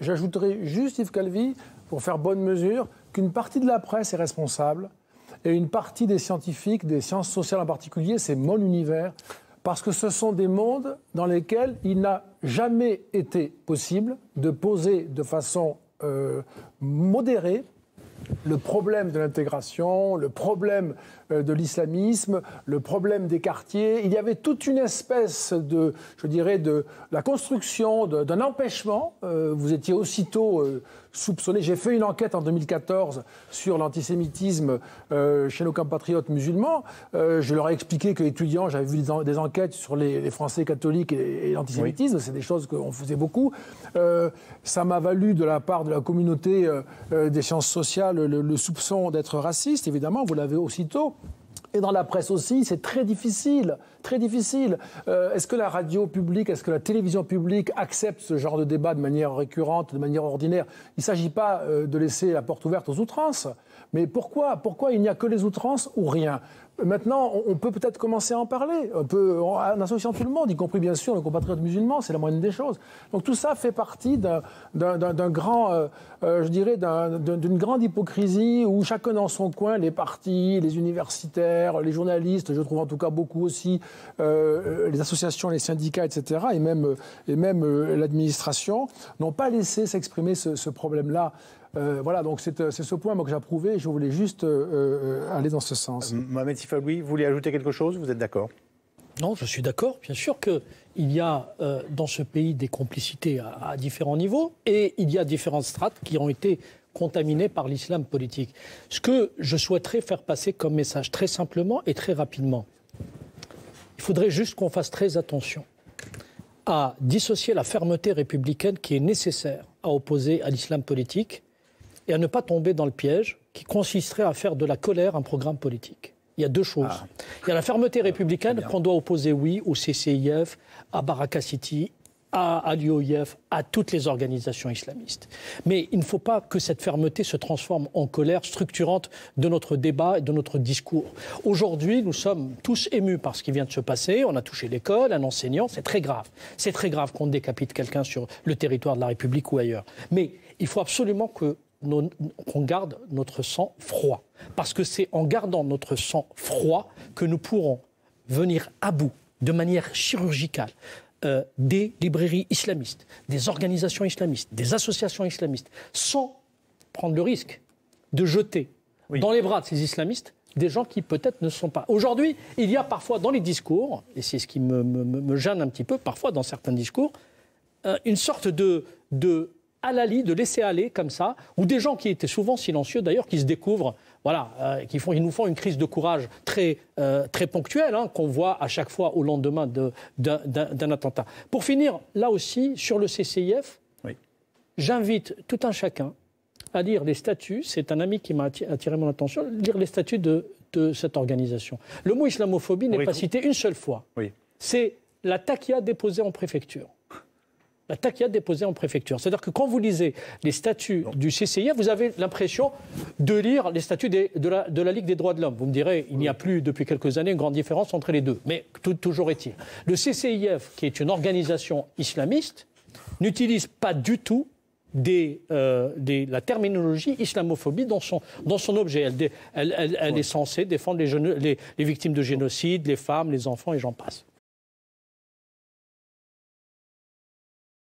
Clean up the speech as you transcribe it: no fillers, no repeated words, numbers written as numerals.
J'ajouterai juste, Yves Calvi, pour faire bonne mesure, qu'une partie de la presse est responsable et une partie des scientifiques, des sciences sociales en particulier, c'est mon univers, parce que ce sont des mondes dans lesquels il n'a jamais été possible de poser de façon modérée le problème de l'intégration, le problème de l'islamisme, le problème des quartiers. Il y avait toute une espèce de, je dirais, de la construction d'un empêchement. Vous étiez aussitôt soupçonné. J'ai fait une enquête en 2014 sur l'antisémitisme chez nos compatriotes musulmans. Je leur ai expliqué qu'étudiant, j'avais vu des enquêtes sur les Français catholiques et l'antisémitisme. Oui. C'est des choses qu'on faisait beaucoup. Ça m'a valu de la part de la communauté des sciences sociales le soupçon d'être raciste, évidemment, vous l'avez aussitôt. Et dans la presse aussi, c'est très difficile, très difficile. Est-ce que la radio publique, est-ce que la télévision publique accepte ce genre de débat de manière récurrente, de manière ordinaire? Il ne s'agit pas de laisser la porte ouverte aux outrances. Mais pourquoi il n'y a que les outrances ou rien? Maintenant, on peut peut-être commencer à en parler, en associant tout le monde, y compris bien sûr nos compatriotes musulmans, c'est la moindre des choses. Donc tout ça fait partie d'un grand, je dirais, d'une grande hypocrisie où chacun dans son coin, les partis, les universitaires, les journalistes, je trouve en tout cas beaucoup aussi, les associations, les syndicats, etc., et même l'administration, n'ont pas laissé s'exprimer ce problème-là. Voilà, donc c'est ce point moi, que j'approuvais et je voulais juste aller dans ce sens. Mohamed Sifaoui, vous voulez ajouter quelque chose? Vous êtes d'accord? Non, je suis d'accord. Bien sûr qu'il y a dans ce pays des complicités à différents niveaux et il y a différentes strates qui ont été contaminées par l'islam politique. Ce que je souhaiterais faire passer comme message très simplement et très rapidement, il faudrait juste qu'on fasse très attention à dissocier la fermeté républicaine qui est nécessaire à opposer à l'islam politique et à ne pas tomber dans le piège qui consisterait à faire de la colère un programme politique. Il y a deux choses. Il y a la fermeté républicaine qu'on doit opposer, oui, au CCIF, à Baraka City, à l'UOIF, à toutes les organisations islamistes. Mais il ne faut pas que cette fermeté se transforme en colère structurante de notre débat et de notre discours. Aujourd'hui, nous sommes tous émus par ce qui vient de se passer. On a touché l'école, un enseignant, c'est très grave. C'est très grave qu'on décapite quelqu'un sur le territoire de la République ou ailleurs. Mais il faut absolument qu'on garde notre sang froid. Parce que c'est en gardant notre sang froid que nous pourrons venir à bout, de manière chirurgicale, des librairies islamistes, des organisations islamistes, des associations islamistes, sans prendre le risque de jeter dans les bras de ces islamistes des gens qui peut-être ne sont pas. Aujourd'hui, il y a parfois dans les discours, et c'est ce qui me gêne un petit peu, parfois dans certains discours, une sorte de halali, de laisser aller comme ça, ou des gens qui étaient souvent silencieux d'ailleurs, qui se découvrent, voilà, ils nous font une crise de courage très ponctuelle, qu'on voit à chaque fois au lendemain d'un attentat. Pour finir, là aussi, sur le CCIF, j'invite tout un chacun à lire les statuts, c'est un ami qui m'a attiré mon attention, lire les statuts de cette organisation. Le mot islamophobie n'est pas cité une seule fois. C'est la takia déposée en préfecture. La takia déposée en préfecture. C'est-à-dire que quand vous lisez les statuts du CCIF, vous avez l'impression de lire les statuts de la Ligue des droits de l'homme. Vous me direz, il n'y a plus depuis quelques années une grande différence entre les deux. Mais toujours est-il. Le CCIF, qui est une organisation islamiste, n'utilise pas du tout la terminologie islamophobie dans son objet. Elle est censée défendre les victimes de génocide, les femmes, les enfants et j'en passe.